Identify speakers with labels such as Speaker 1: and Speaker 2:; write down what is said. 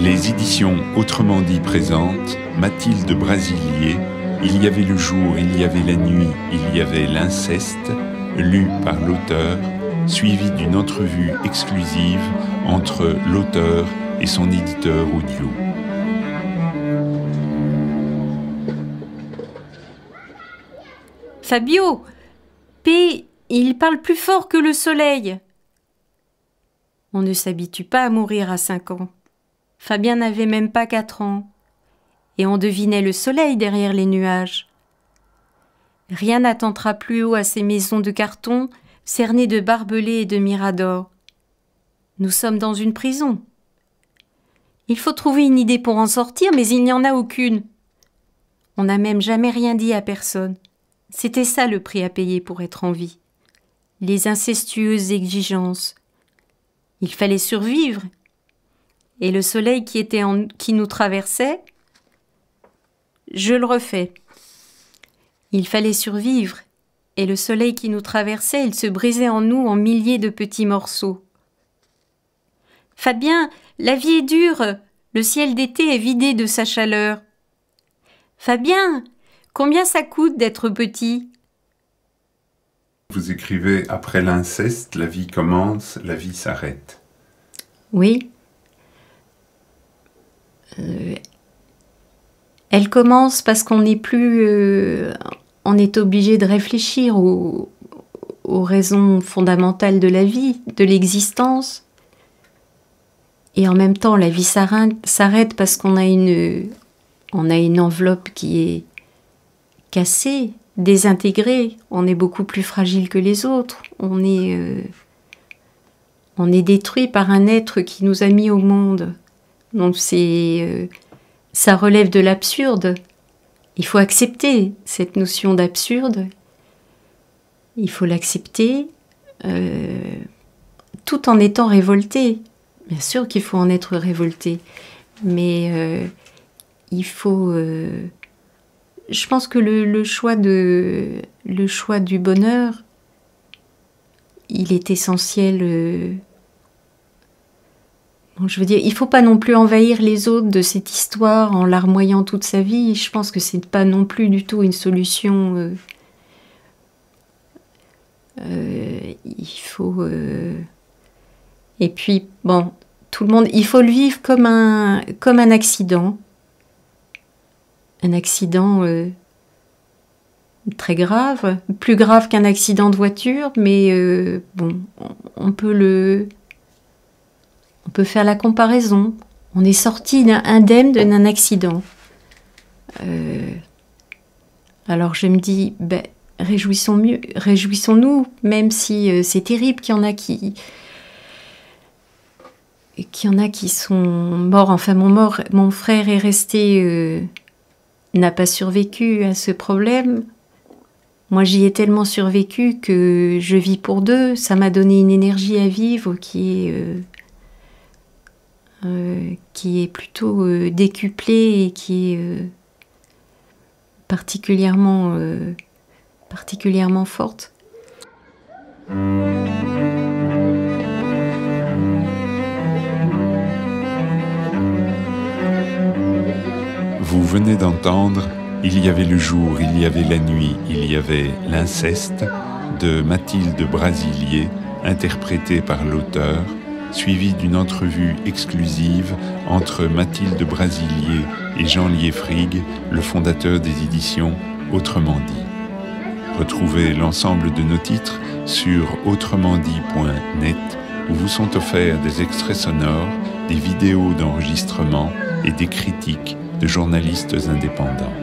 Speaker 1: Les éditions Autrement dit présentent Mathilde Brasilier, Il y avait le jour, il y avait la nuit, il y avait l'inceste, lu par l'auteur, suivi d'une entrevue exclusive entre l'auteur et son éditeur audio.
Speaker 2: Fabio, P, il parle plus fort que le soleil. On ne s'habitue pas à mourir à 5 ans. Fabien n'avait même pas 4 ans. Et on devinait le soleil derrière les nuages. Rien n'attendra plus haut à ces maisons de carton, cernées de barbelés et de miradors. Nous sommes dans une prison. Il faut trouver une idée pour en sortir, mais il n'y en a aucune. On n'a même jamais rien dit à personne. C'était ça le prix à payer pour être en vie. Les incestueuses exigences. Il fallait survivre. Et le soleil qui nous traversait, je le refais. Il fallait survivre. Et le soleil qui nous traversait, il se brisait en nous en milliers de petits morceaux. Fabien, la vie est dure. Le ciel d'été est vidé de sa chaleur. Fabien, combien ça coûte d'être petit?
Speaker 1: Vous écrivez « Après l'inceste, la vie commence, la vie s'arrête ».
Speaker 2: Oui. Elle commence parce qu'on n'est plus... on est obligé de réfléchir aux raisons fondamentales de la vie, de l'existence. Et en même temps, la vie s'arrête parce qu'on a une enveloppe qui est cassée, désintégrée. On est beaucoup plus fragile que les autres. On est détruit par un être qui nous a mis au monde. Donc ça relève de l'absurde. Il faut accepter cette notion d'absurde. Il faut l'accepter tout en étant révolté. Bien sûr qu'il faut en être révolté, mais il faut... je pense que le choix du bonheur, il est essentiel. Bon, je veux dire, il ne faut pas non plus envahir les autres de cette histoire en larmoyant toute sa vie. Je pense que ce n'est pas non plus du tout une solution. Il faut... Et puis, bon, tout le monde... Il faut le vivre comme un accident. Un accident très grave. Plus grave qu'un accident de voiture, mais bon, on peut faire la comparaison. On est sorti indemne d'un accident. Alors je me dis, ben, réjouissons-nous, même si c'est terrible qu'il y en a qui sont morts. Enfin, mon frère est resté, n'a pas survécu à ce problème. Moi, j'y ai tellement survécu que je vis pour deux. Ça m'a donné une énergie à vivre qui est plutôt décuplée et qui est particulièrement forte.
Speaker 1: Vous venez d'entendre « Il y avait le jour, il y avait la nuit, il y avait l'inceste » de Mathilde Brasilier, interprétée par l'auteur, suivi d'une entrevue exclusive entre Mathilde Brasilier et Jean Lieffrig, le fondateur des éditions Autrement dit. Retrouvez l'ensemble de nos titres sur autrement-dit.net où vous sont offerts des extraits sonores, des vidéos d'enregistrement et des critiques de journalistes indépendants.